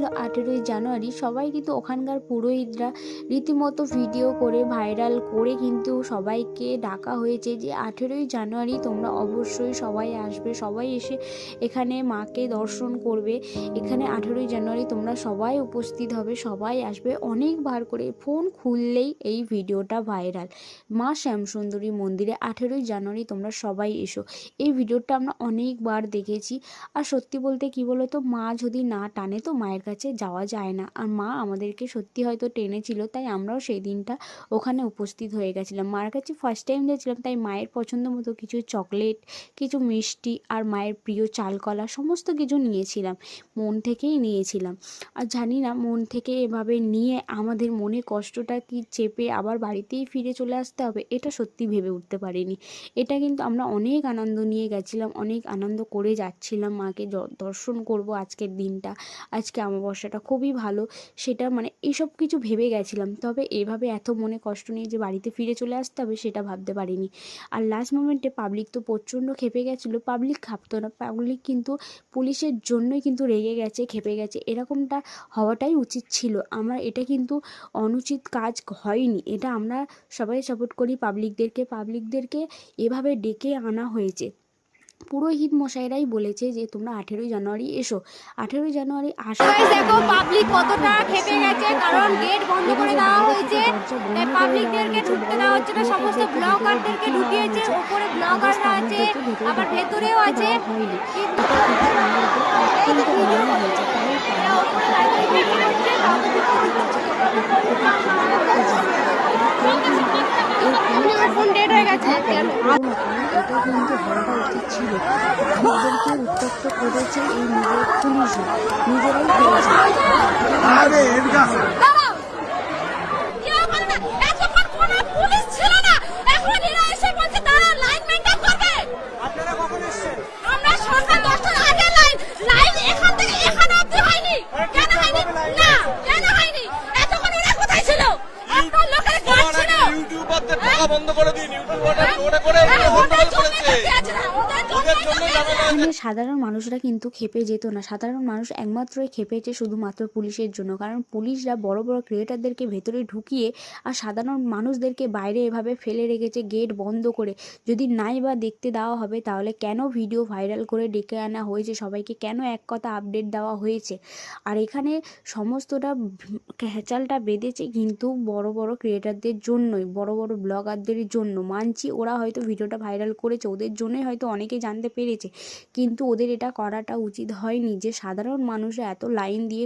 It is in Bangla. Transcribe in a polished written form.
ছিল 18ই জানুয়ারি। সবাই কিন্তু ওখানকার পুরোহিতরা রীতিমতো ভিডিও করে ভাইরাল করে কিন্তু সবাইকে ডাকা হয়েছে যে 18ই জানুয়ারি তোমরা অবশ্যই সবাই আসবে, সবাই এসে এখানে মাকে দর্শন করবে। এখানে 18ই জানুয়ারি তোমরা সবাই উপস্থিত হবে, সবাই আসবে। অনেকবার করে ফোন খুললেই এই ভিডিওটা ভাইরাল, মা শ্যামসুন্দরী মন্দিরে 18ই জানুয়ারি তোমরা সবাই এসো। এই ভিডিওটা আমরা অনেকবার দেখেছি। আর সত্যি বলতে কি বলো তো, মা যদি না টানে তো মায়ের কাছে যাওয়া যায় না। আর মা আমাদেরকে সত্যি হয়তো টেনেছিল, তাই আমরাও সেই দিনটা ওখানে উপস্থিত হয়ে গেছিলাম। মার কাছে ফার্স্ট টাইম গেছিলাম, তাই মায়ের পছন্দ মতো কিছু চকলেট, কিছু মিষ্টি আর মায়ের প্রিয় চালকলা সমস্ত কিছু নিয়েছিলাম, মন থেকেই নিয়েছিলাম। আর জানি না মন থেকে এভাবে নিয়ে আমাদের মনে কষ্টটা কি চেপে আবার বাড়িতেই ফিরে চলে আসতে হবে, এটা সত্যি ভেবে উঠতে পারিনি। এটা কিন্তু আমরা অনেক আনন্দ নিয়ে গেছিলাম, অনেক আনন্দ করে যাচ্ছিলাম মাকে দর্শন করব আজকের দিনটা, আজকে অমাবস্যাটা খুবই ভালো, সেটা মানে এইসব কিছু ভেবে গেছিলাম। তবে এভাবে এত মনে কষ্ট নিয়ে যে বাড়িতে ফিরে চলে আসতে হবে সেটা ভাবতে পারিনি। আর লাস্ট মোমেন্টে পাবলিক তো প্রচণ্ড ক্ষেপে গেছিলো। পাবলিক খাপতো না, পাবলিক কিন্তু পুলিশের জন্যই কিন্তু রেগে গেছে, ক্ষেপে গেছে। এরকমটা হওয়াটাই উচিত ছিল। আমার এটা কিন্তু অনুচিত কাজ হয়নি, এটা আমরা সবাই সাপোর্ট করি পাবলিকদেরকে এভাবে ডেকে আনা হয়েছে। পুরোহিত মশাইরাই বলেছে যে তোমরা 18ই জানুয়ারি এসো। 18ই জানুয়ারি দেখো পাবলিক কতটা খেপে গেছে, কারণ গেট বন্ধ করে দেওয়া হয়েছে, তাই পাবলিকদেরকে ঢুকতে দেওয়া হচ্ছে না। সমস্ত ব্লগারদেরকে ঢুকিয়েছে, ওপরে ব্লগাররা আছে, আবার ভেতরেও আছে। ফোন ডেড হয়ে গেছে। এটা কিন্তু হওয়াটা উচিত ছিল। ভাইদেরকে উত্তপ্ত করেছে এই নিজের পুলিশরা, নিজেরাই করেছে। বন্ধ করে দিন, এখানে সাধারণ মানুষরা কিন্তু খেপে যেত না। সাধারণ মানুষ একমাত্রই খেপেছে শুধুমাত্র পুলিশের জন্য, কারণ পুলিশরা বড় বড় ক্রিয়েটারদেরকে ভেতরে ঢুকিয়ে আর সাধারণ মানুষদেরকে বাইরে এভাবে ফেলে রেখেছে গেট বন্ধ করে। যদি নাই বা দেখতে দেওয়া হবে, তাহলে কেন ভিডিও ভাইরাল করে ডেকে আনা হয়েছে সবাইকে, কেন এক কথা আপডেট দেওয়া হয়েছে? আর এখানে সমস্তটা খেচালটা বেঁধেছে কিন্তু বড় বড় ক্রিয়েটারদের জন্যই, বড় বড় ব্লগারদের জন্য। মানছি ওরা হয়তো ভিডিওটা ভাইরাল করেছে, ওদের জন্যই হয়তো অনেকে জানতে পেরেছে, কিন্তু ওদের এটা করাটা উচিত হয়নি যে সাধারণ মানুষরা এত লাইন দিয়ে